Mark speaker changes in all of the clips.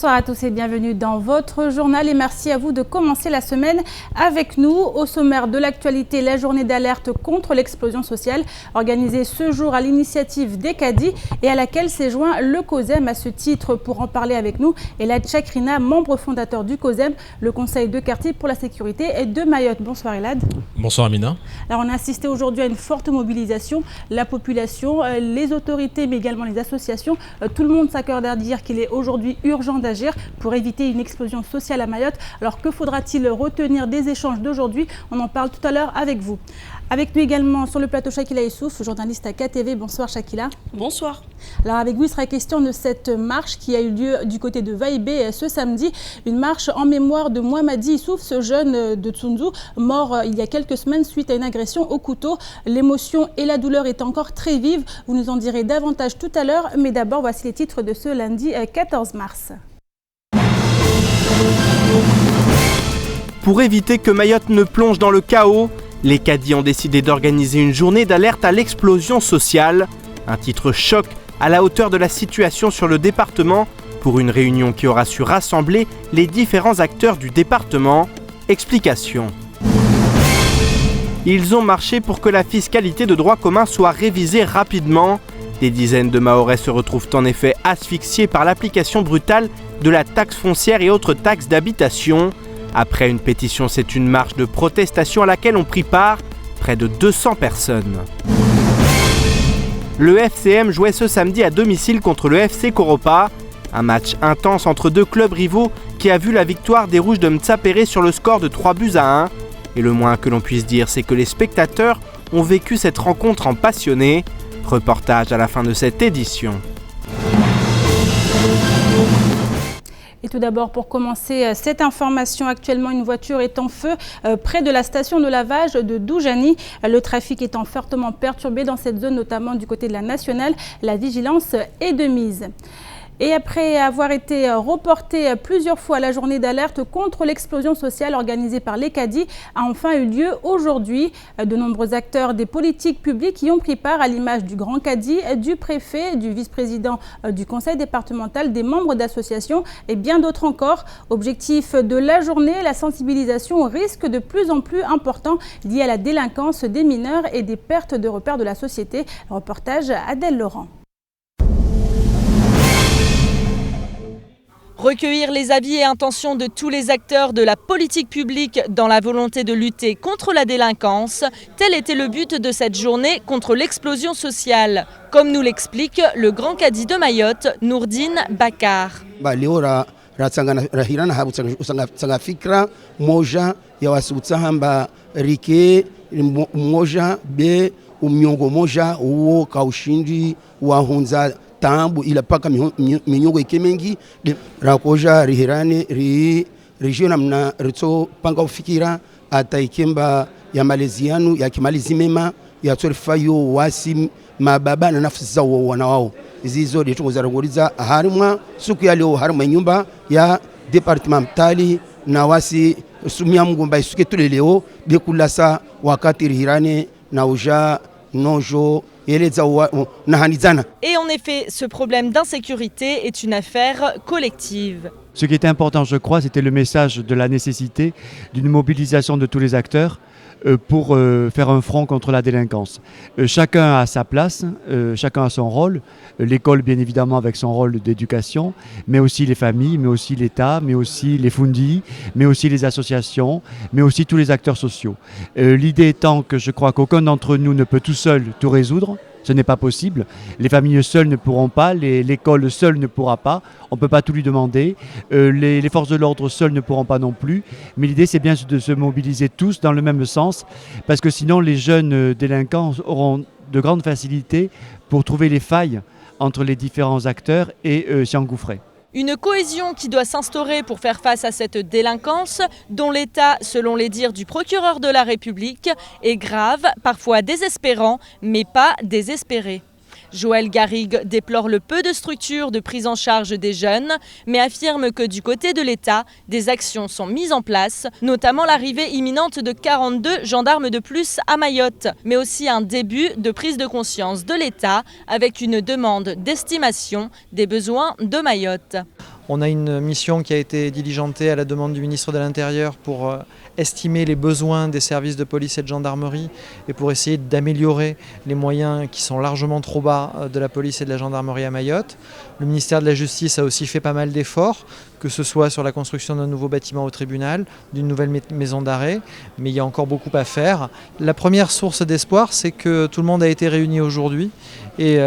Speaker 1: Bonsoir à tous et bienvenue dans votre journal et merci à vous de commencer la semaine avec nous. Au sommaire de l'actualité, la journée d'alerte contre l'explosion sociale organisée ce jour à l'initiative des cadis et à laquelle s'est joint le COSEM. À ce titre, pour en parler avec nous, Elad Chakrina, membre fondateur du COSEM, le Conseil de quartier pour la sécurité et de Mayotte. Bonsoir Elad.
Speaker 2: Bonsoir Amina.
Speaker 1: Alors on a assisté aujourd'hui à une forte mobilisation. La population, les autorités mais également les associations, tout le monde s'accorde à dire qu'il est aujourd'hui urgent d'agir pour éviter une explosion sociale à Mayotte. Alors que faudra-t-il retenir des échanges d'aujourd'hui? On en parle tout à l'heure avec vous. Avec nous également sur le plateau Chakila Youssouf, journaliste à KTV. Bonsoir Chakila.
Speaker 3: Bonsoir.
Speaker 1: Alors avec vous, il sera question de cette marche qui a eu lieu du côté de Vaïbé ce samedi. Une marche en mémoire de Mohamadi Issouf, ce jeune de Tsunzu, mort il y a quelques semaines suite à une agression au couteau. L'émotion et la douleur est encore très vive. Vous nous en direz davantage tout à l'heure. Mais d'abord, voici les titres de ce lundi 14 mars.
Speaker 4: Pour éviter que Mayotte ne plonge dans le chaos, les cadis ont décidé d'organiser une journée d'alerte à l'explosion sociale. Un titre choc à la hauteur de la situation sur le département pour une réunion qui aura su rassembler les différents acteurs du département. Explication. Ils ont marché pour que la fiscalité de droit commun soit révisée rapidement. Des dizaines de Mahorais se retrouvent en effet asphyxiés par l'application brutale de la taxe foncière et autres taxes d'habitation. Après une pétition, c'est une marche de protestation à laquelle ont pris part près de 200 personnes. Le FCM jouait ce samedi à domicile contre le FC Koropa. Un match intense entre deux clubs rivaux qui a vu la victoire des Rouges de Mtsapéré sur le score de 3-1. Et le moins que l'on puisse dire, c'est que les spectateurs ont vécu cette rencontre en passionnés. Reportage à la fin de cette édition.
Speaker 1: Et tout d'abord, pour commencer cette information, actuellement une voiture est en feu près de la station de lavage de Doujani. Le trafic étant fortement perturbé dans cette zone, notamment du côté de la nationale, la vigilance est de mise. Et après avoir été reportée plusieurs fois, la journée d'alerte contre l'explosion sociale organisée par les cadis a enfin eu lieu aujourd'hui. De nombreux acteurs des politiques publiques y ont pris part, à l'image du grand cadi, du préfet, du vice-président du conseil départemental, des membres d'associations et bien d'autres encore. Objectif de la journée, la sensibilisation au risque de plus en plus important lié à la délinquance des mineurs et des pertes de repères de la société. Reportage Adèle Laurent.
Speaker 3: Recueillir les avis et intentions de tous les acteurs de la politique publique dans la volonté de lutter contre la délinquance, tel était le but de cette journée contre l'explosion sociale. Comme nous l'explique le grand cadi de Mayotte, Nourdine Bakar.
Speaker 5: Tambu ila paka minyongo ikemengi rakoja rihirani region amna ritso panga ufikira ataikemba ya malezianu ya kimalizimema ya torifayo wasi mababa na nafsi za wana wao zizo litungo zarangoriza harimwa suku ya leo harimwa nyumba ya departementali na wasi sumia mgomba isuke tule leo bekulasa wakati rihirani na uja nojo. Et
Speaker 3: en effet, ce problème d'insécurité est une affaire collective.
Speaker 6: Ce qui était important, je crois, c'était le message de la nécessité d'une mobilisation de tous les acteurs pour faire un front contre la délinquance. Chacun a sa place, chacun a son rôle. L'école, bien évidemment, avec son rôle d'éducation, mais aussi les familles, mais aussi l'État, mais aussi les fundis, mais aussi les associations, mais aussi tous les acteurs sociaux. L'idée étant que je crois qu'aucun d'entre nous ne peut tout seul tout résoudre. Ce n'est pas possible. Les familles seules ne pourront pas, l'école seule ne pourra pas. On ne peut pas tout lui demander. Les forces de l'ordre seules ne pourront pas non plus. Mais l'idée, c'est bien de se mobiliser tous dans le même sens, parce que sinon, les jeunes délinquants auront de grandes facilités pour trouver les failles entre les différents acteurs et s'y engouffrer.
Speaker 3: Une cohésion qui doit s'instaurer pour faire face à cette délinquance dont l'état, selon les dires du procureur de la République, est grave, parfois désespérant, mais pas désespéré. Joël Garrigue déplore le peu de structures de prise en charge des jeunes, mais affirme que du côté de l'État, des actions sont mises en place, notamment l'arrivée imminente de 42 gendarmes de plus à Mayotte, mais aussi un début de prise de conscience de l'État avec une demande d'estimation des besoins de Mayotte.
Speaker 2: On a une mission qui a été diligentée à la demande du ministre de l'Intérieur pour estimer les besoins des services de police et de gendarmerie et pour essayer d'améliorer les moyens qui sont largement trop bas de la police et de la gendarmerie à Mayotte. Le ministère de la Justice a aussi fait pas mal d'efforts, que ce soit sur la construction d'un nouveau bâtiment au tribunal, d'une nouvelle maison d'arrêt, mais il y a encore beaucoup à faire. La première source d'espoir, c'est que tout le monde a été réuni aujourd'hui et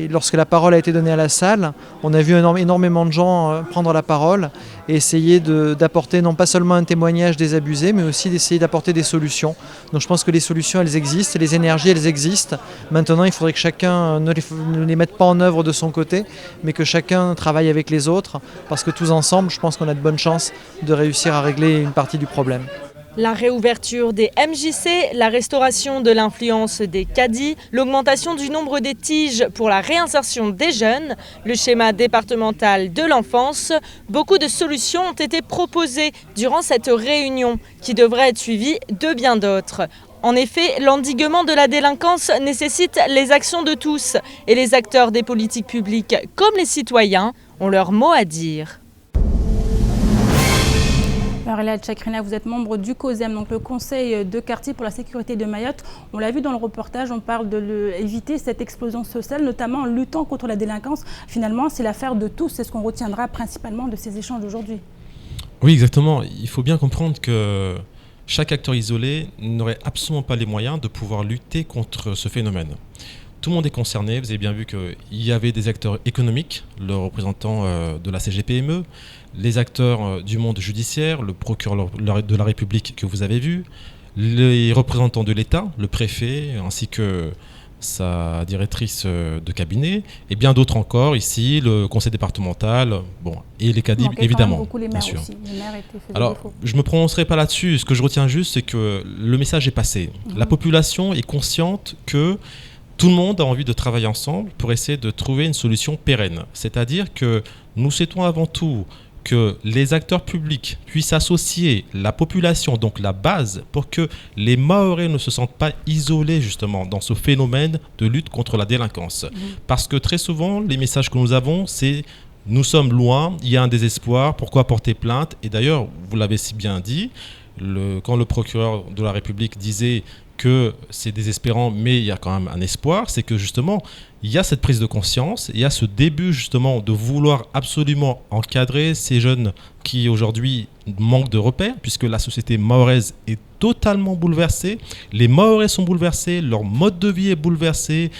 Speaker 2: lorsque la parole a été donnée à la salle, on a vu énormément de gens prendre la parole et essayer d'apporter non pas seulement un témoignage des abusés, mais aussi d'essayer d'apporter des solutions. Donc je pense que les solutions, elles existent, les énergies, elles existent. Maintenant, il faudrait que chacun ne les mette pas en œuvre de son côté, mais que chacun travaille avec les autres, parce que tous ensemble, je pense qu'on a de bonnes chances de réussir à régler une partie du problème.
Speaker 3: La réouverture des MJC, la restauration de l'influence des caddies, l'augmentation du nombre des tiges pour la réinsertion des jeunes, le schéma départemental de l'enfance, beaucoup de solutions ont été proposées durant cette réunion qui devrait être suivie de bien d'autres. En effet, l'endiguement de la délinquance nécessite les actions de tous et les acteurs des politiques publiques comme les citoyens ont leur mot à dire.
Speaker 1: Alors Elad Chakrina, vous êtes membre du COSEM, donc le Conseil de quartier pour la sécurité de Mayotte. On l'a vu dans le reportage, on parle d'éviter cette explosion sociale, notamment en luttant contre la délinquance. Finalement, c'est l'affaire de tous, c'est ce qu'on retiendra principalement de ces échanges d'aujourd'hui.
Speaker 7: Oui, exactement. Il faut bien comprendre que chaque acteur isolé n'aurait absolument pas les moyens de pouvoir lutter contre ce phénomène. Tout le monde est concerné. Vous avez bien vu qu'il y avait des acteurs économiques, le représentant de la CGPME, les acteurs du monde judiciaire, le procureur de la République que vous avez vu, les représentants de l'État, le préfet, ainsi que sa directrice de cabinet, et bien d'autres encore, ici, le conseil départemental, et les caddies, évidemment.
Speaker 1: Beaucoup les maires
Speaker 7: bien sûr.
Speaker 1: aussi. Les maires étaient
Speaker 7: Alors, je ne me prononcerai pas là-dessus. Ce que je retiens juste, c'est que le message est passé. La population est consciente que tout le monde a envie de travailler ensemble pour essayer de trouver une solution pérenne. C'est-à-dire que nous souhaitons avant tout que les acteurs publics puissent associer la population, donc la base, pour que les Mahorais ne se sentent pas isolés justement dans ce phénomène de lutte contre la délinquance. Parce que très souvent, les messages que nous avons, c'est « nous sommes loin, il y a un désespoir, pourquoi porter plainte ?» Et d'ailleurs, vous l'avez si bien dit, quand le procureur de la République disait que c'est désespérant, mais il y a quand même un espoir, c'est que justement, il y a cette prise de conscience, il y a ce début justement de vouloir absolument encadrer ces jeunes qui aujourd'hui manquent de repères, puisque la société mahoraise est totalement bouleversée, les Mahorais sont bouleversés, leur mode de vie est bouleversé.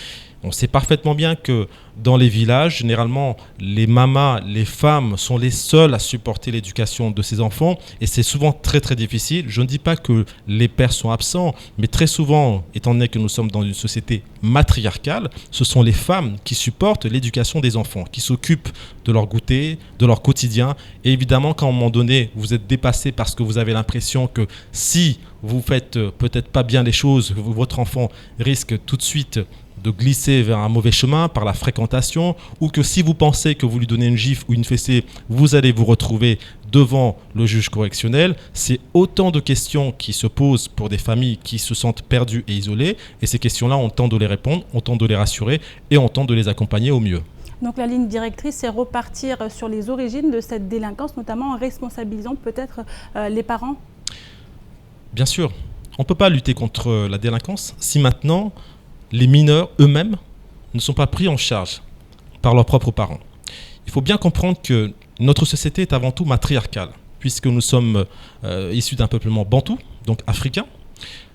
Speaker 7: On sait parfaitement bien que dans les villages, généralement, les mamas, les femmes sont les seules à supporter l'éducation de ces enfants et c'est souvent très très difficile. Je ne dis pas que les pères sont absents, mais très souvent, étant donné que nous sommes dans une société matriarcale, ce sont les femmes qui supportent l'éducation des enfants, qui s'occupent de leur goûter, de leur quotidien. Et évidemment, quand à un moment donné, vous êtes dépassé parce que vous avez l'impression que si vous faites peut-être pas bien les choses, votre enfant risque tout de suite de glisser vers un mauvais chemin par la fréquentation, ou que si vous pensez que vous lui donnez une gifle ou une fessée, vous allez vous retrouver devant le juge correctionnel. C'est autant de questions qui se posent pour des familles qui se sentent perdues et isolées, et ces questions-là, on tente de les répondre, on tente de les rassurer et on tente de les accompagner au mieux.
Speaker 1: Donc la ligne directrice, c'est repartir sur les origines de cette délinquance, notamment en responsabilisant peut-être les parents. Bien sûr, on ne peut pas lutter contre la délinquance si maintenant les mineurs eux-mêmes ne sont pas pris en charge par leurs propres parents. Il faut bien comprendre que notre société est avant tout matriarcale, puisque nous sommes issus d'un peuplement bantou, donc africain.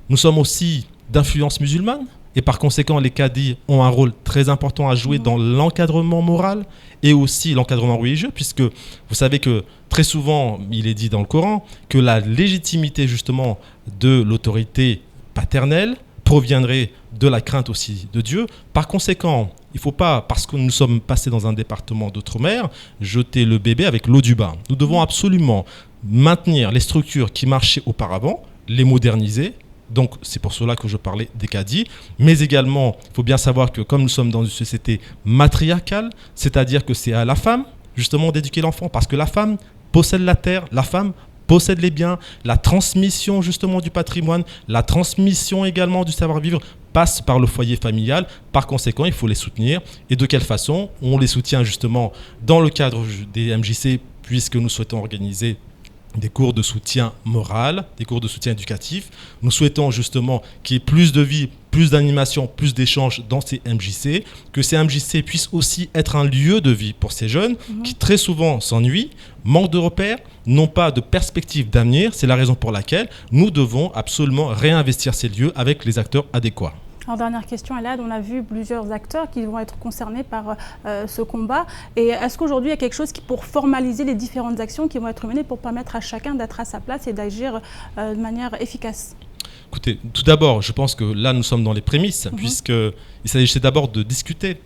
Speaker 1: Nous sommes aussi d'influence musulmane, et par conséquent, les caddies ont un rôle très important à jouer dans l'encadrement moral et aussi l'encadrement religieux, puisque vous savez que très souvent, il est dit dans le Coran, que la légitimité justement de l'autorité paternelle proviendrait de la crainte aussi de Dieu. Par conséquent, il ne faut pas, parce que nous sommes passés dans un département d'outre-mer, jeter le bébé avec l'eau du bain. Nous devons absolument maintenir les structures qui marchaient auparavant, les moderniser. Donc c'est pour cela que je parlais des caddies. Mais également, il faut bien savoir que comme nous sommes dans une société matriarcale, c'est-à-dire que c'est à la femme justement d'éduquer l'enfant, parce que la femme possède la terre, la femme possède les biens, la transmission justement du patrimoine, la transmission également du savoir-vivre
Speaker 7: passe par le foyer familial. Par conséquent, il faut les soutenir. Et de quelle façon? On les soutient justement dans le cadre des MJC, puisque nous souhaitons organiser des cours de soutien moral, des cours de soutien éducatif. Nous souhaitons justement qu'il y ait plus de vie, plus d'animation, plus d'échanges dans ces MJC, que ces MJC puissent aussi être un lieu de vie pour ces jeunes qui très souvent s'ennuient, manquent de repères, n'ont pas de perspective d'avenir. C'est la raison pour laquelle nous devons absolument réinvestir ces lieux avec les acteurs adéquats.
Speaker 1: En dernière question, Elad, on a vu plusieurs acteurs qui vont être concernés par ce combat. Et est-ce qu'aujourd'hui, il y a quelque chose pour formaliser les différentes actions qui vont être menées pour permettre à chacun d'être à sa place et d'agir de manière efficace?
Speaker 7: Écoutez, tout d'abord, je pense que là, nous sommes dans les prémices, puisqu'il s'agissait d'abord de discuter.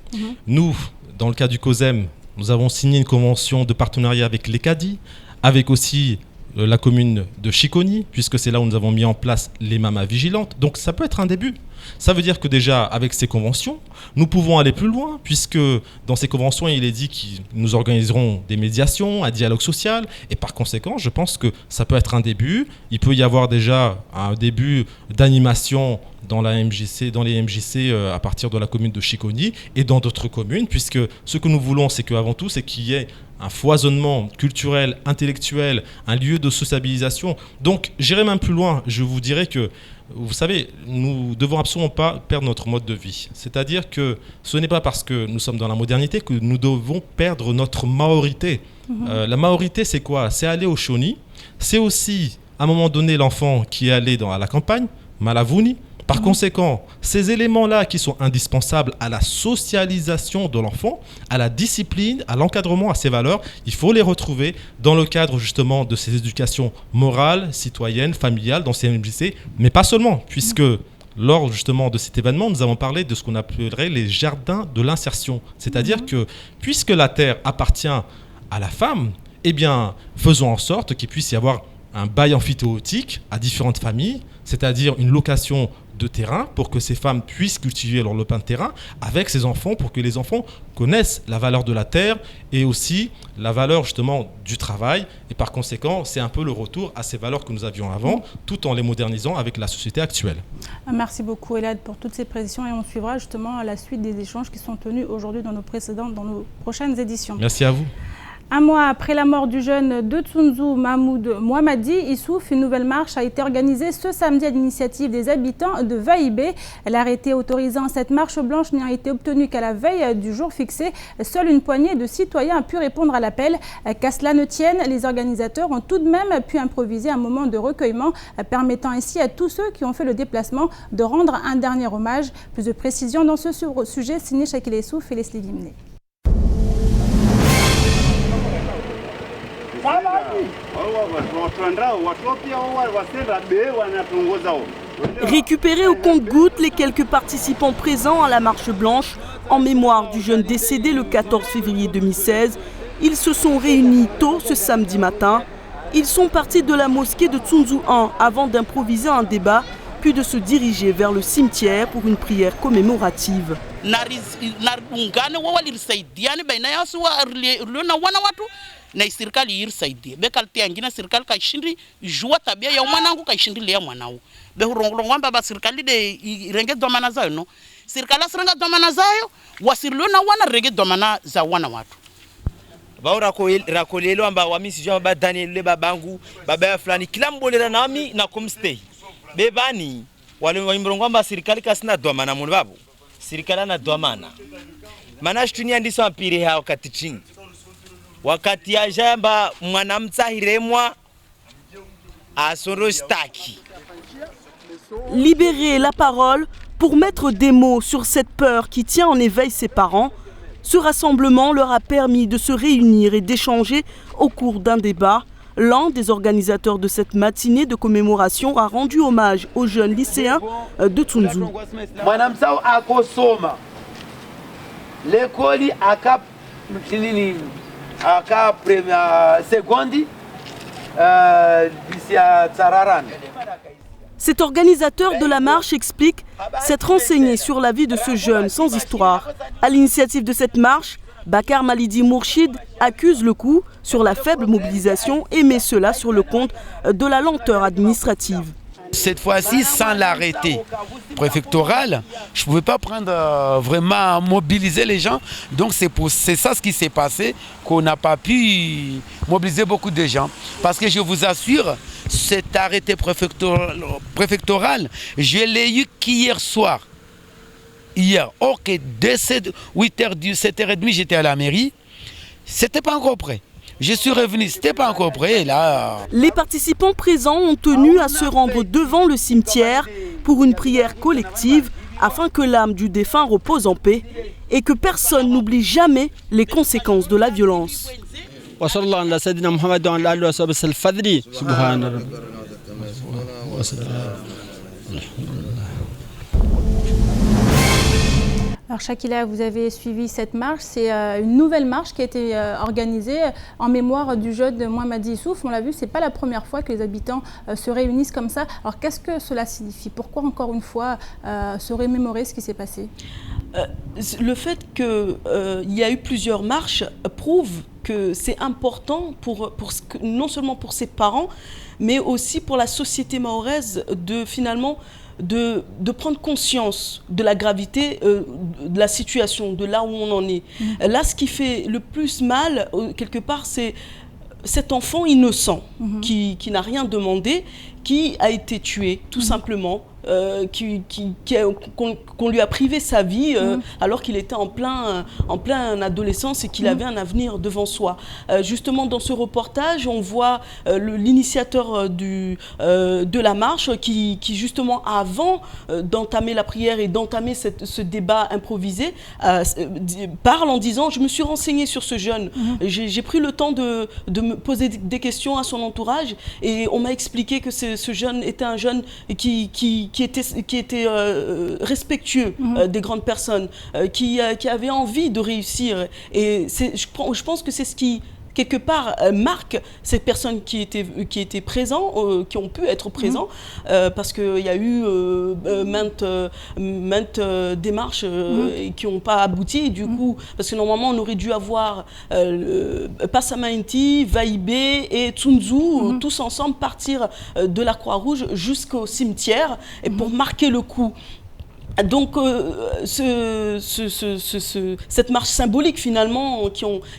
Speaker 7: Nous, dans le cas du COSEM, nous avons signé une convention de partenariat avec l'ECADI, avec aussi la commune de Chiconi, puisque c'est là où nous avons mis en place les mamas vigilantes. Donc ça peut être un début. Ça veut dire que déjà, avec ces conventions, nous pouvons aller plus loin, puisque dans ces conventions, il est dit que nous organiserons des médiations, un dialogue social, et par conséquent, je pense que ça peut être un début. Il peut y avoir déjà un début d'animation dans les MJC à partir de la commune de Chiconi et dans d'autres communes, puisque ce que nous voulons, c'est qu'avant tout, c'est qu'il y ait un foisonnement culturel, intellectuel, un lieu de sociabilisation. Donc, j'irai même plus loin. Je vous dirais que, vous savez, nous ne devons absolument pas perdre notre mode de vie. C'est-à-dire que ce n'est pas parce que nous sommes dans la modernité que nous devons perdre notre maorité. La maorité, c'est quoi? C'est aller au Choni. C'est aussi, à un moment donné, l'enfant qui est allé à la campagne, Malavuni. Par conséquent, ces éléments-là qui sont indispensables à la socialisation de l'enfant, à la discipline, à l'encadrement, à ses valeurs, il faut les retrouver dans le cadre justement de ces éducations morales, citoyennes, familiales, dans ces MJC, mais pas seulement, puisque lors justement de cet événement, nous avons parlé de ce qu'on appellerait les jardins de l'insertion. C'est-à-dire que puisque la terre appartient à la femme, eh bien, faisons en sorte qu'il puisse y avoir un bail amphithéotique à différentes familles, c'est-à-dire une location de terrain pour que ces femmes puissent cultiver leur lopin de terrain avec ces enfants, pour que les enfants connaissent la valeur de la terre et aussi la valeur justement du travail. Et par conséquent, c'est un peu le retour à ces valeurs que nous avions avant, tout en les modernisant avec la société actuelle.
Speaker 1: Merci beaucoup, Elad, pour toutes ces précisions, et on suivra justement la suite des échanges qui sont tenus aujourd'hui dans nos prochaines éditions.
Speaker 7: Merci à vous.
Speaker 1: Un mois après la mort du jeune de Tsunzu Mahmoud Mohammadi Issouf, une nouvelle marche a été organisée ce samedi à l'initiative des habitants de Vaïbé. L'arrêté autorisant cette marche blanche n'a été obtenu qu'à la veille du jour fixé. Seule une poignée de citoyens a pu répondre à l'appel. Qu'à cela ne tienne, les organisateurs ont tout de même pu improviser un moment de recueillement, permettant ainsi à tous ceux qui ont fait le déplacement de rendre un dernier hommage. Plus de précisions dans ce sujet, signé Shakil Issouf et Leslie Vimné.
Speaker 8: Récupérer au compte-gouttes les quelques participants présents à la marche blanche en mémoire du jeune décédé le 14 février 2016, ils se sont réunis tôt ce samedi matin. Ils sont partis de la mosquée de Tsunzu 1 avant d'improviser un débat, puis de se diriger vers le cimetière pour une prière commémorative.
Speaker 9: Na serikali irisaidie bekaltia ngina serikali kaishindi jua tabia ya mwanangu kaishindi ya mwanao be hurongolongwa baba serikali de irenge domana zayo no serikali asrenga domana zayo wasirlona wana rege domana za wana watu
Speaker 10: baura ko rakolelo amba wamisi jwa baba Daniel le babangu baba ya fulani kila mbolera nami na kumstay bebani wale wimrongo amba serikali kasina domana mun babu serikali na domana mana shtunia ndiso ampire ha wakati chini wakati ya jamba mwanamtsahiremwa asorostaki.
Speaker 8: Libérer la parole pour mettre des mots sur cette peur qui tient en éveil ses parents. Ce rassemblement leur a permis de se réunir et d'échanger au cours d'un débat. L'un des organisateurs de cette matinée de commémoration a rendu hommage aux jeunes lycéens de Tsunzu.
Speaker 11: Mwanamsao akosoma l'école akap aka première seconde d'ici à Tsararan.
Speaker 8: Cet organisateur de la marche explique s'être renseigné sur la vie de ce jeune sans histoire. À l'initiative de cette marche, Bakar Malidi Mourchid accuse le coup sur la faible mobilisation et met cela sur le compte de la lenteur administrative.
Speaker 11: Cette fois-ci, sans l'arrêté préfectoral, je ne pouvais pas prendre vraiment mobiliser les gens. Donc c'est ça ce qui s'est passé, qu'on n'a pas pu mobiliser beaucoup de gens. Parce que je vous assure, cet arrêté préfectoral, je l'ai eu qu'hier soir. Hier, or que dès 7h30, j'étais à la mairie, c'était pas encore prêt. Je suis revenu, c'était pas encore prêt, là.
Speaker 8: Les participants présents ont tenu à se rendre devant le cimetière pour une prière collective afin que l'âme du défunt repose en paix et que personne n'oublie jamais les conséquences de la violence.
Speaker 1: Alors Chakila, vous avez suivi cette marche, c'est une nouvelle marche qui a été organisée en mémoire du jeune Mohamadi Issouf. On l'a vu, ce n'est pas la première fois que les habitants se réunissent comme ça. Alors qu'est-ce que cela signifie? Pourquoi encore une fois se remémorer ce qui s'est passé?
Speaker 8: Le fait qu'il y a eu plusieurs marches prouve que c'est important non seulement pour ses parents, mais aussi pour la société mahoraise de prendre conscience de la gravité de la situation, de là où on en est. Là, ce qui fait le plus mal, quelque part, c'est cet enfant innocent qui n'a rien demandé, qui a été tué, tout simplement, qu'on lui a privé sa vie alors qu'il était en plein adolescence et qu'il avait un avenir devant soi. Justement, dans ce reportage, on voit l'initiateur de la marche qui justement, avant d'entamer la prière et d'entamer ce débat improvisé, parle en disant « Je me suis renseigné sur ce jeune, j'ai pris le temps de me poser des questions à son entourage et on m'a expliqué que ce jeune était un jeune qui était respectueux des grandes personnes, qui avait envie de réussir. Et je pense que c'est ce qui, quelque part, marque ces personnes qui étaient présents, qui ont pu être présents, parce qu'il y a eu maintes démarches qui n'ont pas abouti. Du coup, parce que normalement, on aurait dû avoir Passamainti, Vaïbé et Tsunzu, tous ensemble partir de la Croix-Rouge jusqu'au cimetière et pour marquer le coup. Donc cette marche symbolique finalement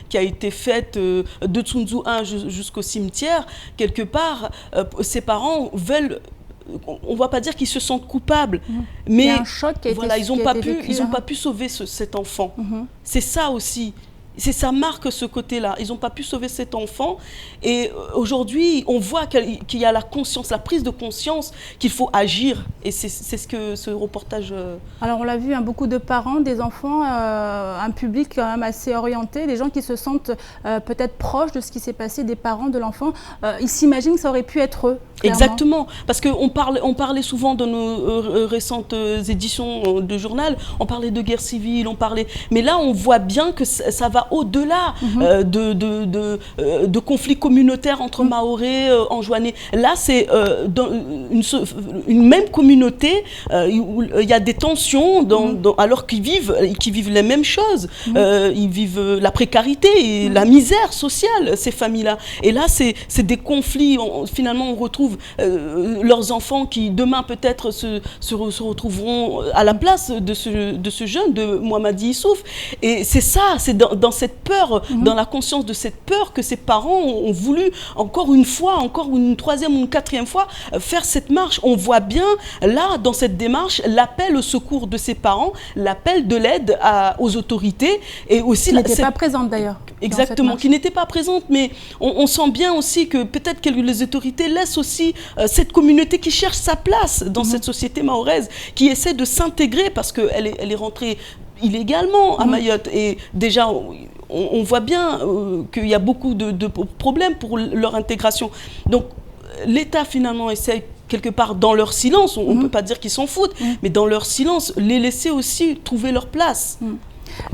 Speaker 8: qui a été faite de Tsunzu 1 jusqu'au cimetière, quelque part, ses parents veulent, on ne va pas dire qu'ils se sentent coupables, mais
Speaker 1: un choc qui a
Speaker 8: voilà,
Speaker 1: été,
Speaker 8: ils n'ont pas pu sauver cet enfant. C'est ça aussi. Ça marque ce côté-là. Ils n'ont pas pu sauver cet enfant. Et aujourd'hui, on voit qu'il y a la conscience, la prise de conscience qu'il faut agir. Et c'est ce que ce reportage...
Speaker 1: Alors on l'a vu, beaucoup de parents, des enfants, un public quand même assez orienté, des gens qui se sentent peut-être proches de ce qui s'est passé, des parents de l'enfant. Ils s'imaginent que ça aurait pu être eux. Clairement.
Speaker 8: Exactement. Parce qu'on parlait souvent dans nos récentes éditions de journal, on parlait de guerre civile, mais là on voit bien que ça va au-delà de conflits communautaires entre Mahorais, Anjouanais. Là, c'est dans une même communauté où il y a des tensions alors qu'ils vivent les mêmes choses. Ils vivent la précarité et la misère sociale, ces familles-là. Et là, c'est des conflits. Finalement, on retrouve leurs enfants qui, demain, peut-être, se retrouveront à la place de ce jeune, de Mohamadi Issouf. Et c'est ça, c'est dans cette peur, dans la conscience de cette peur que ses parents ont voulu encore une fois, encore une troisième ou une quatrième fois faire cette marche. On voit bien là dans cette démarche l'appel au secours de ses parents, l'appel de l'aide aux autorités et aussi
Speaker 1: qui n'était pas présente d'ailleurs.
Speaker 8: Exactement, qui n'était pas présente, mais on sent bien aussi que peut-être que les autorités laissent aussi cette communauté qui cherche sa place dans cette société mahoraise, qui essaie de s'intégrer parce qu'elle est rentrée illégalement à Mayotte. Et déjà, on voit bien qu'il y a beaucoup de problèmes pour leur intégration. Donc, l'État, finalement, essaie quelque part dans leur silence, on ne peut pas dire qu'ils s'en foutent, mais dans leur silence, les laisser aussi trouver leur place.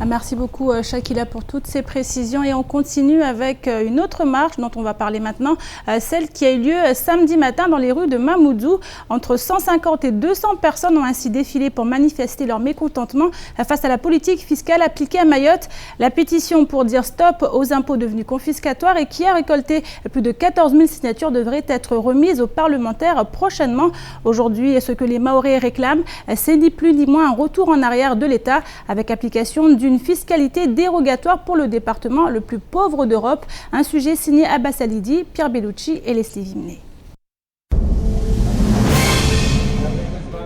Speaker 1: Merci beaucoup Shakila pour toutes ces précisions et on continue avec une autre marche dont on va parler maintenant, celle qui a eu lieu samedi matin dans les rues de Mamoudzou. Entre 150 et 200 personnes ont ainsi défilé pour manifester leur mécontentement face à la politique fiscale appliquée à Mayotte. La pétition pour dire stop aux impôts devenus confiscatoires et qui a récolté plus de 14 000 signatures devrait être remise aux parlementaires prochainement. Aujourd'hui, ce que les Mahorais réclament, c'est ni plus ni moins un retour en arrière de l'État avec application d'une fiscalité dérogatoire pour le département le plus pauvre d'Europe. Un sujet signé Abbas Alidi, Pierre Bellucci et Leslie Vimné.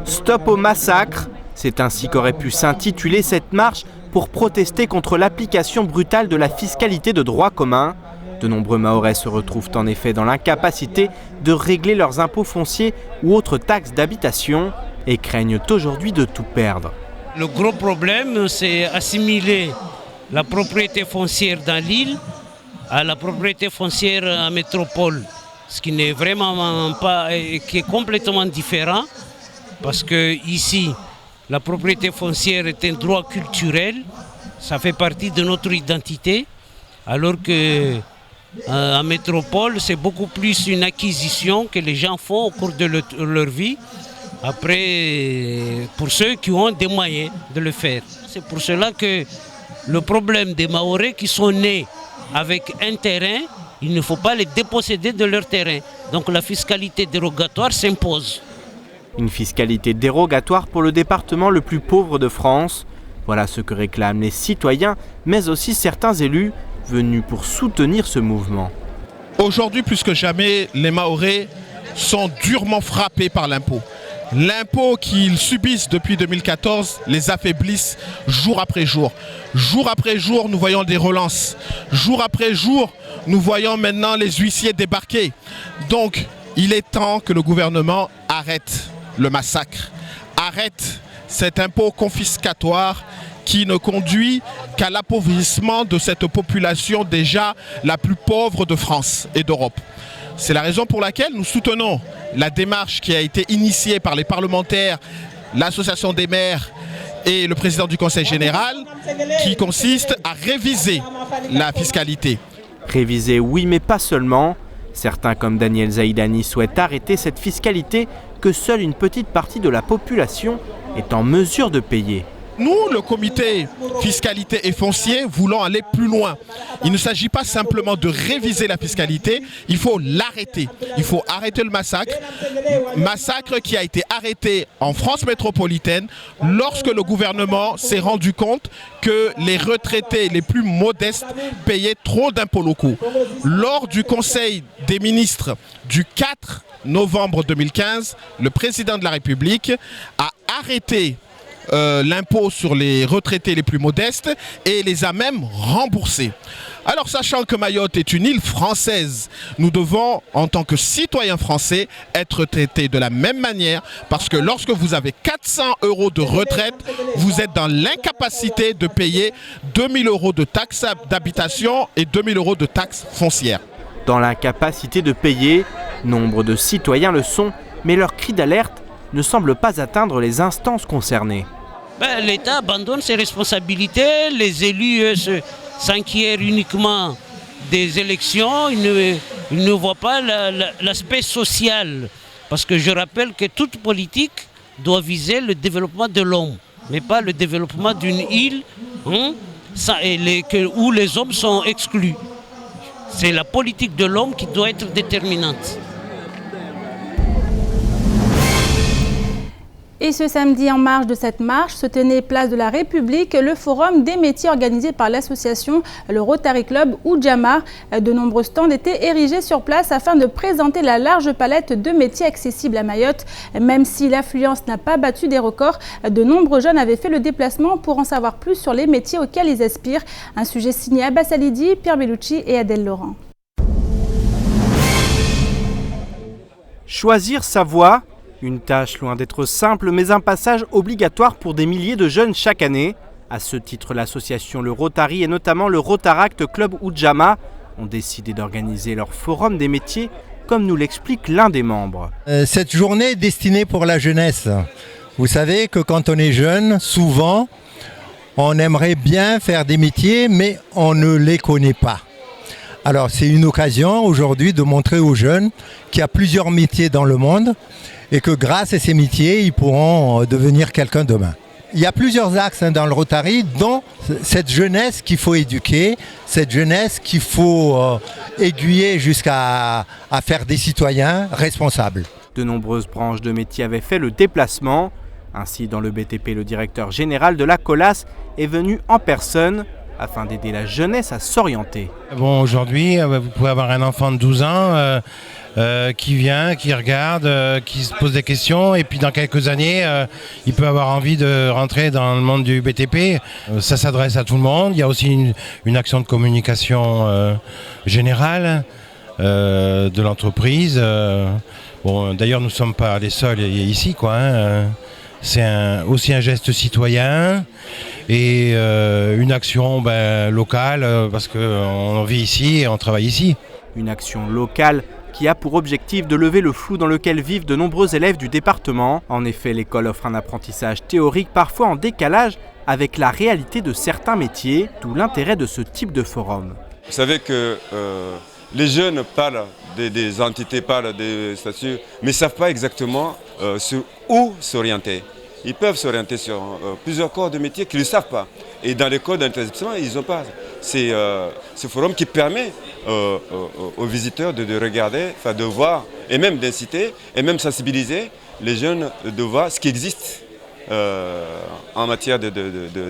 Speaker 4: Stop au massacre, c'est ainsi qu'aurait pu s'intituler cette marche pour protester contre l'application brutale de la fiscalité de droit commun. De nombreux Mahorais se retrouvent en effet dans l'incapacité de régler leurs impôts fonciers ou autres taxes d'habitation et craignent aujourd'hui de tout perdre.
Speaker 12: Le gros problème, c'est assimiler la propriété foncière dans l'île à la propriété foncière en métropole, ce qui n'est vraiment pas, qui est complètement différent, parce que ici, la propriété foncière est un droit culturel, ça fait partie de notre identité, alors que en métropole, c'est beaucoup plus une acquisition que les gens font au cours de leur vie. Après, pour ceux qui ont des moyens de le faire. C'est pour cela que le problème des Mahorais qui sont nés avec un terrain, il ne faut pas les déposséder de leur terrain. Donc la fiscalité dérogatoire s'impose.
Speaker 4: Une fiscalité dérogatoire pour le département le plus pauvre de France. Voilà ce que réclament les citoyens, mais aussi certains élus venus pour soutenir ce mouvement.
Speaker 13: Aujourd'hui, plus que jamais, les Mahorais sont durement frappés par l'impôt. L'impôt qu'ils subissent depuis 2014 les affaiblissent jour après jour. Jour après jour, nous voyons des relances. Jour après jour, nous voyons maintenant les huissiers débarquer. Donc, il est temps que le gouvernement arrête le massacre, arrête cet impôt confiscatoire qui ne conduit qu'à l'appauvrissement de cette population déjà la plus pauvre de France et d'Europe. C'est la raison pour laquelle nous soutenons la démarche qui a été initiée par les parlementaires, l'association des maires et le président du Conseil général, qui consiste à réviser la fiscalité.
Speaker 4: Réviser, oui, mais pas seulement. Certains, comme Daniel Zaïdani, souhaitent arrêter cette fiscalité que seule une petite partie de la population est en mesure de payer.
Speaker 13: Nous, le comité fiscalité et foncier, voulons aller plus loin. Il ne s'agit pas simplement de réviser la fiscalité, il faut l'arrêter. Il faut arrêter le massacre. Massacre qui a été arrêté en France métropolitaine lorsque le gouvernement s'est rendu compte que les retraités les plus modestes payaient trop d'impôts locaux. Lors du Conseil des ministres du 4 novembre 2015, le président de la République a arrêté l'impôt sur les retraités les plus modestes et les a même remboursés. Alors, sachant que Mayotte est une île française, nous devons, en tant que citoyens français, être traités de la même manière, parce que lorsque vous avez 400 € de retraite, vous êtes dans l'incapacité de payer 2000 € de taxes d'habitation et 2000 € de taxes foncières.
Speaker 4: Dans l'incapacité de payer, nombre de citoyens le sont, mais leur cri d'alerte ne semble pas atteindre les instances concernées.
Speaker 12: L'État abandonne ses responsabilités, les élus s'inquièrent uniquement des élections, ils ne voient pas l'aspect social. Parce que je rappelle que toute politique doit viser le développement de l'homme, mais pas le développement d'une île où les hommes sont exclus. C'est la politique de l'homme qui doit être déterminante.
Speaker 1: Et ce samedi, en marge de cette marche, se tenait place de la République le forum des métiers organisé par l'association le Rotary Club Oudjama. De nombreux stands étaient érigés sur place afin de présenter la large palette de métiers accessibles à Mayotte. Même si l'affluence n'a pas battu des records, de nombreux jeunes avaient fait le déplacement pour en savoir plus sur les métiers auxquels ils aspirent. Un sujet signé Abbas Alidi, Pierre Bellucci et Adèle Laurent.
Speaker 4: Choisir sa voie. Une tâche loin d'être simple, mais un passage obligatoire pour des milliers de jeunes chaque année. À ce titre, l'association Le Rotary et notamment le Rotaract Club Oudjama ont décidé d'organiser leur forum des métiers, comme nous l'explique l'un des membres.
Speaker 14: Cette journée est destinée pour la jeunesse. Vous savez que quand on est jeune, souvent, On aimerait bien faire des métiers, mais on ne les connaît pas. Alors c'est une occasion aujourd'hui de montrer aux jeunes qu'il y a plusieurs métiers dans le monde et que grâce à ces métiers, ils pourront devenir quelqu'un demain. Il y a plusieurs axes dans le Rotary, dont cette jeunesse qu'il faut éduquer, cette jeunesse qu'il faut aiguiller jusqu'à faire des citoyens responsables.
Speaker 4: De nombreuses branches de métiers avaient fait le déplacement. Ainsi, dans le BTP, le directeur général de la Colas est venu en personne afin d'aider la jeunesse à s'orienter.
Speaker 15: Bon, aujourd'hui, vous pouvez avoir un enfant de 12 ans qui vient, qui regarde, qui se pose des questions, et puis dans quelques années, il peut avoir envie de rentrer dans le monde du BTP. Ça s'adresse à tout le monde. Il y a aussi une action de communication générale de l'entreprise. Bon, d'ailleurs, nous ne sommes pas les seuls ici, quoi. C'est aussi un geste citoyen et une action locale parce qu'on vit ici et on travaille ici.
Speaker 4: Une action locale qui a pour objectif de lever le flou dans lequel vivent de nombreux élèves du département. En effet, l'école offre un apprentissage théorique parfois en décalage avec la réalité de certains métiers, d'où l'intérêt de ce type de forum.
Speaker 16: Vous savez que les jeunes parlent des entités, parlent des statuts, mais ne savent pas exactement sur où s'orienter. Ils peuvent s'orienter sur plusieurs corps de métiers qu'ils ne savent pas. Et dans les corps d'intersection, ils n'ont pas. C'est ce forum qui permet aux visiteurs de regarder, de voir, et même d'inciter, et même sensibiliser les jeunes de voir ce qui existe en matière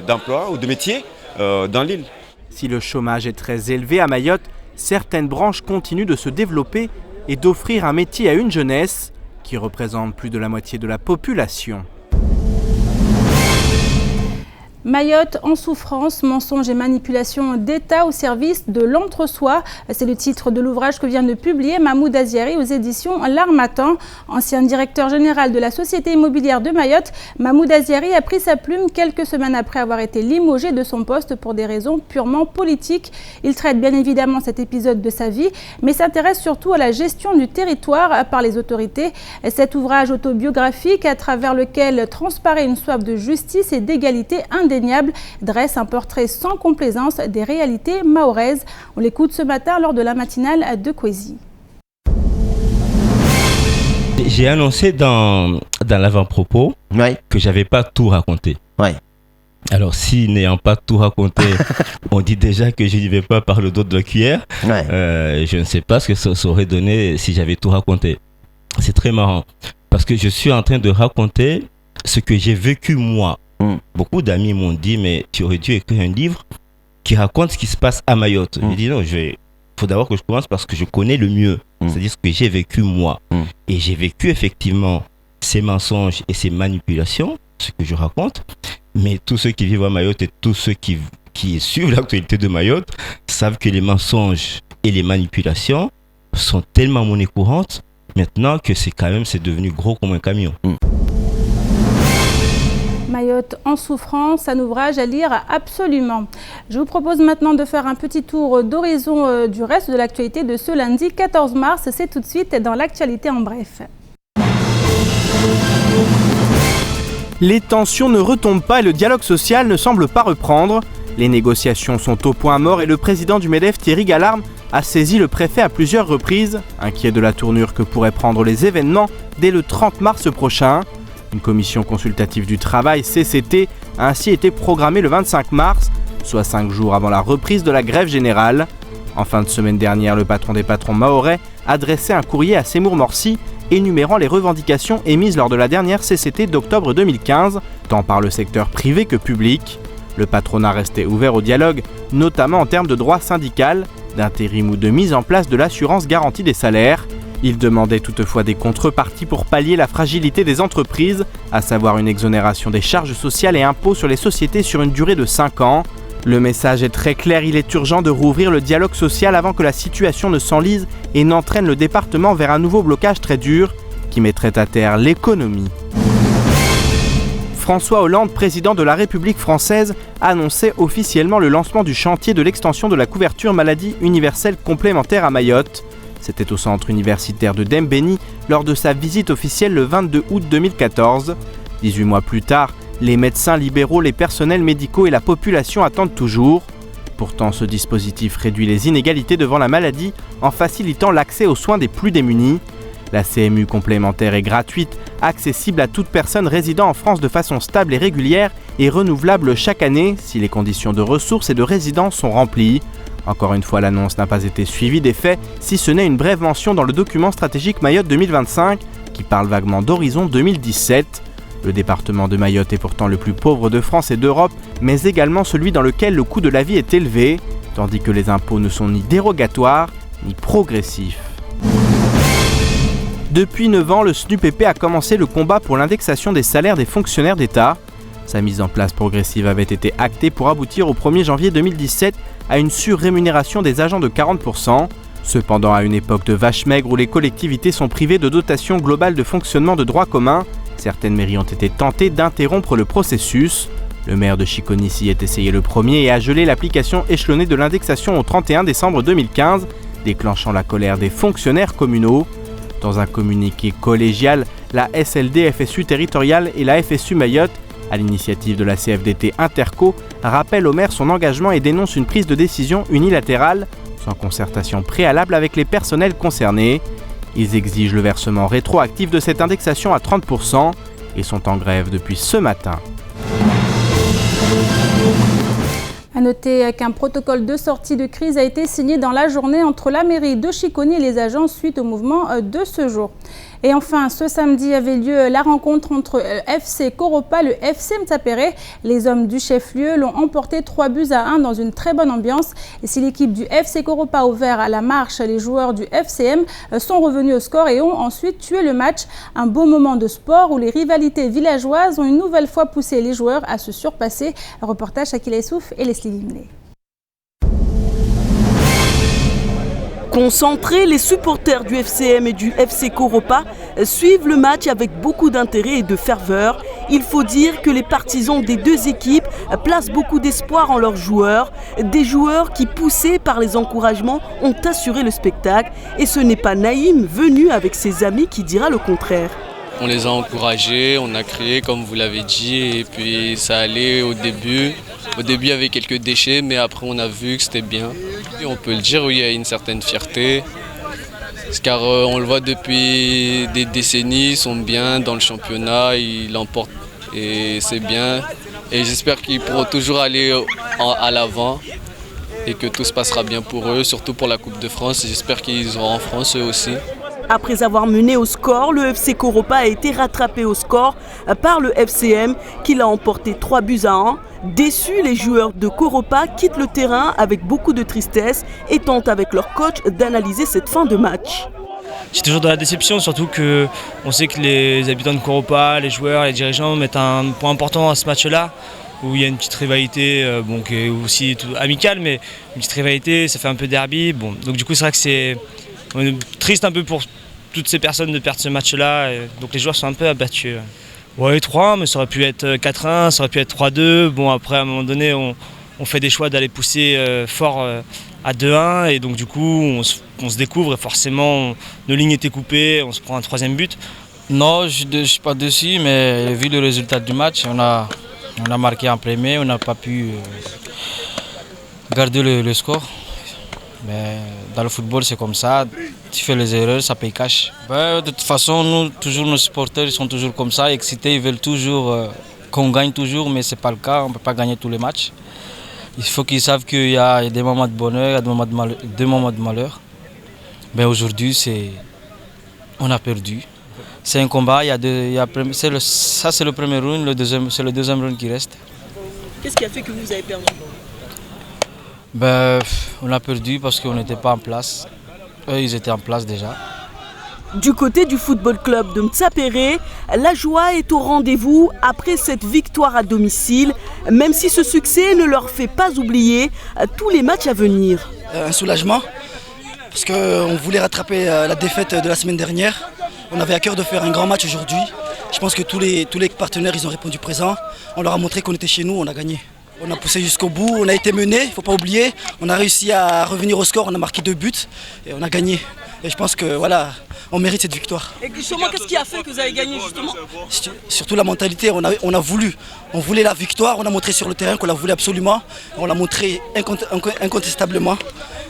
Speaker 16: d'emploi ou de métier dans l'île.
Speaker 4: Si le chômage est très élevé à Mayotte, certaines branches continuent de se développer et d'offrir un métier à une jeunesse qui représente plus de la moitié de la population.
Speaker 1: Mayotte en souffrance, mensonges et manipulations d'État au service de l'entre-soi. C'est le titre de l'ouvrage que vient de publier Mahmoud Aziari aux éditions L'Harmattan. Ancien directeur général de la Société immobilière de Mayotte, Mahmoud Aziari a pris sa plume quelques semaines après avoir été limogé de son poste pour des raisons purement politiques. Il traite bien évidemment cet épisode de sa vie, mais s'intéresse surtout à la gestion du territoire par les autorités. Cet ouvrage autobiographique, à travers lequel transparaît une soif de justice et d'égalité indéniable, dresse un portrait sans complaisance des réalités mahoraises. On l'écoute ce matin lors de la matinale de Kwesi.
Speaker 17: J'ai annoncé dans l'avant-propos que je n'avais pas tout raconté. Alors, si n'ayant pas tout raconté, on dit déjà que je n'y vais pas par le dos de la cuillère, je ne sais pas ce que ça aurait donné si j'avais tout raconté. C'est très marrant, parce que je suis en train de raconter ce que j'ai vécu moi. Beaucoup d'amis m'ont dit, mais tu aurais dû écrire un livre qui raconte ce qui se passe à Mayotte. J'ai dit non, faut d'abord que je commence parce que je connais le mieux, c'est-à-dire ce que j'ai vécu moi. Et j'ai vécu effectivement ces mensonges et ces manipulations, ce que je raconte, mais tous ceux qui vivent à Mayotte et tous ceux qui suivent l'actualité de Mayotte savent que les mensonges et les manipulations sont tellement monnaie courante maintenant que c'est devenu gros comme un camion.
Speaker 1: Mayotte en souffrance, un ouvrage à lire absolument. Je vous propose maintenant de faire un petit tour d'horizon du reste de l'actualité de ce lundi 14 mars. C'est tout de suite dans l'actualité en bref.
Speaker 4: Les tensions ne retombent pas et le dialogue social ne semble pas reprendre. Les négociations sont au point mort et le président du MEDEF, Thierry Gallarme, a saisi le préfet à plusieurs reprises, inquiet de la tournure que pourraient prendre les événements dès le 30 mars prochain. Une commission consultative du travail, CCT, a ainsi été programmée le 25 mars, soit 5 jours avant la reprise de la grève générale. En fin de semaine dernière, le patron des patrons mahorais adressait un courrier à Seymour Morsi énumérant les revendications émises lors de la dernière CCT d'octobre 2015, tant par le secteur privé que public. Le patronat restait ouvert au dialogue, notamment en termes de droit syndical, d'intérim ou de mise en place de l'assurance garantie des salaires. Il demandait toutefois des contreparties pour pallier la fragilité des entreprises, à savoir une exonération des charges sociales et impôts sur les sociétés sur une durée de 5 ans. Le message est très clair, il est urgent de rouvrir le dialogue social avant que la situation ne s'enlise et n'entraîne le département vers un nouveau blocage très dur qui mettrait à terre l'économie. François Hollande, président de la République française, annonçait officiellement le lancement du chantier de l'extension de la couverture maladie universelle complémentaire à Mayotte. C'était au centre universitaire de Dembéni lors de sa visite officielle le 22 août 2014. 18 mois plus tard, Les médecins libéraux, les personnels médicaux et la population attendent toujours. Pourtant, ce dispositif réduit les inégalités devant la maladie en facilitant l'accès aux soins des plus démunis. La CMU complémentaire est gratuite, accessible à toute personne résidant en France de façon stable et régulière et renouvelable chaque année si les conditions de ressources et de résidence sont remplies. Encore une fois, l'annonce n'a pas été suivie des faits, si ce n'est une brève mention dans le document stratégique Mayotte 2025 qui parle vaguement d'horizon 2017. Le département de Mayotte est pourtant le plus pauvre de France et d'Europe, mais également celui dans lequel le coût de la vie est élevé, tandis que les impôts ne sont ni dérogatoires ni progressifs. Depuis 9 ans, le SNUPP a commencé le combat pour l'indexation des salaires des fonctionnaires d'État. Sa mise en place progressive avait été actée pour aboutir au 1er janvier 2017 à une surrémunération des agents de 40%. Cependant, à une époque de vache maigre où les collectivités sont privées de dotation globale de fonctionnement de droit commun, certaines mairies ont été tentées d'interrompre le processus. Le maire de Chiconi s'y est essayé le premier et a gelé l'application échelonnée de l'indexation au 31 décembre 2015, déclenchant la colère des fonctionnaires communaux. Dans un communiqué collégial, la SLD-FSU territoriale et la FSU Mayotte, à l'initiative de la CFDT Interco, rappellent au maire son engagement et dénoncent une prise de décision unilatérale, sans concertation préalable avec les personnels concernés. Ils exigent le versement rétroactif de cette indexation à 30% et sont en grève depuis ce matin.
Speaker 1: A noter qu'un protocole de sortie de crise a été signé dans la journée entre la mairie de Chiconi et les agents suite au mouvement de ce jour. Et enfin, ce samedi avait lieu la rencontre entre FC Koropa et le FC Mtsapere. Les hommes du chef-lieu l'ont emporté 3-1 dans une très bonne ambiance. Et si l'équipe du FC Koropa a ouvert à la marche, les joueurs du FCM sont revenus au score et ont ensuite tué le match. Un beau moment de sport où les rivalités villageoises ont une nouvelle fois poussé les joueurs à se surpasser. Reportage Shakila Issouf et Leslie Limley.
Speaker 8: Concentrés, les supporters du FCM et du FC Koropa suivent le match avec beaucoup d'intérêt et de ferveur. Il faut dire que les partisans des deux équipes placent beaucoup d'espoir en leurs joueurs. Des joueurs qui, poussés par les encouragements, ont assuré le spectacle. Et ce n'est pas Naïm, venu avec ses amis, qui dira le contraire.
Speaker 18: On les a encouragés, on a crié comme vous l'avez dit, et puis ça allait au début. Au début, il y avait quelques déchets, mais après, on a vu que c'était bien. Et on peut le dire, oui, il y a une certaine fierté. Car on le voit depuis des décennies, ils sont bien dans le championnat, ils l'emportent et c'est bien. Et j'espère qu'ils pourront toujours aller à l'avant et que tout se passera bien pour eux, surtout pour la Coupe de France. J'espère qu'ils auront en France eux aussi.
Speaker 8: Après avoir mené au score, le FC Koropa a été rattrapé au score par le FCM qui l'a emporté 3-1. Déçus, les joueurs de Koropa quittent le terrain avec beaucoup de tristesse et tentent avec leur coach d'analyser cette fin de match.
Speaker 19: C'est toujours de la déception, surtout qu'on sait que les habitants de Koropa, les joueurs, les dirigeants mettent un point important à ce match-là, où il y a une petite rivalité, qui est aussi amicale, mais une petite rivalité, ça fait un peu derby. Donc du coup, c'est vrai que on est triste un peu pour toutes ces personnes de perdre ce match-là, donc les joueurs sont un peu abattus. Ouais, 3-1, mais ça aurait pu être 4-1, ça aurait pu être 3-2. Bon, après, à un moment donné, on fait des choix d'aller pousser fort à 2-1. Et donc, du coup, on se découvre et forcément, nos lignes étaient coupées, on se prend un 3e but.
Speaker 20: Non, je ne suis pas dessus, mais vu le résultat du match, on a marqué en premier, on n'a pas pu garder le score. Mais dans le football, c'est comme ça. Tu fais les erreurs, ça paye cash. De toute façon, toujours nos supporters ils sont toujours comme ça, excités. Ils veulent toujours qu'on gagne toujours, mais ce n'est pas le cas. On ne peut pas gagner tous les matchs. Il faut qu'ils savent qu'il y a des moments de bonheur, il y a des moments de malheur. Mais aujourd'hui, on a perdu. C'est un combat. Ça, c'est le premier round. C'est le deuxième round qui reste.
Speaker 8: Qu'est-ce qui a fait que vous avez perdu ?
Speaker 20: On a perdu parce qu'on n'était pas en place. Eux, ils étaient en place déjà.
Speaker 8: Du côté du football club de Mtsapere, la joie est au rendez-vous après cette victoire à domicile, même si ce succès ne leur fait pas oublier tous les matchs à venir.
Speaker 21: Un soulagement, parce qu'on voulait rattraper la défaite de la semaine dernière. On avait à cœur de faire un grand match aujourd'hui. Je pense que tous les partenaires ils ont répondu présent. On leur a montré qu'on était chez nous, on a gagné. On a poussé jusqu'au bout, on a été mené, il ne faut pas oublier. On a réussi à revenir au score, on a marqué 2 buts et on a gagné. Et je pense que voilà, on mérite cette victoire.
Speaker 8: Et justement, qu'est-ce qui a fait que vous avez gagné justement?
Speaker 21: Surtout la mentalité, on voulait la victoire, on a montré sur le terrain qu'on la voulait absolument, on l'a montré incontestablement.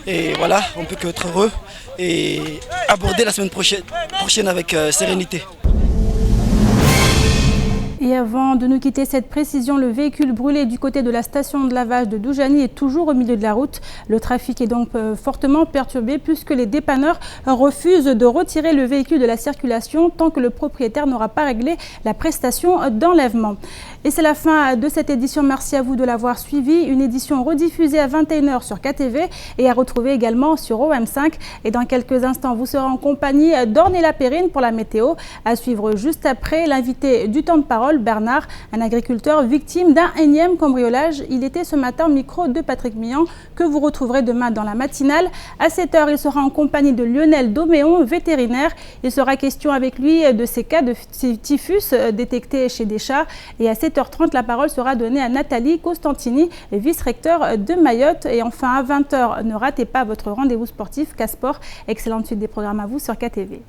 Speaker 21: Et voilà, on ne peut qu'être heureux et aborder la semaine prochaine avec sérénité.
Speaker 1: Et avant de nous quitter, cette précision, le véhicule brûlé du côté de la station de lavage de Doujani est toujours au milieu de la route. Le trafic est donc fortement perturbé puisque les dépanneurs refusent de retirer le véhicule de la circulation tant que le propriétaire n'aura pas réglé la prestation d'enlèvement. Et c'est la fin de cette édition. Merci à vous de l'avoir suivi. Une édition rediffusée à 21 h sur KTV et à retrouver également sur OM5. Et dans quelques instants, vous serez en compagnie d'Ornella Perrine pour la météo. À suivre juste après, l'invité du temps de parole, Bernard, un agriculteur victime d'un énième cambriolage. Il était ce matin au micro de Patrick Mian, que vous retrouverez demain dans la matinale. À 7 h, il sera en compagnie de Lionel Doméon, vétérinaire. Il sera question avec lui de ces cas de typhus détectés chez des chats. Et à 7h30, la parole sera donnée à Nathalie Costantini, vice-recteur de Mayotte. Et enfin, à 20 h, ne ratez pas votre rendez-vous sportif Casport. Excellente suite des programmes à vous sur KTV.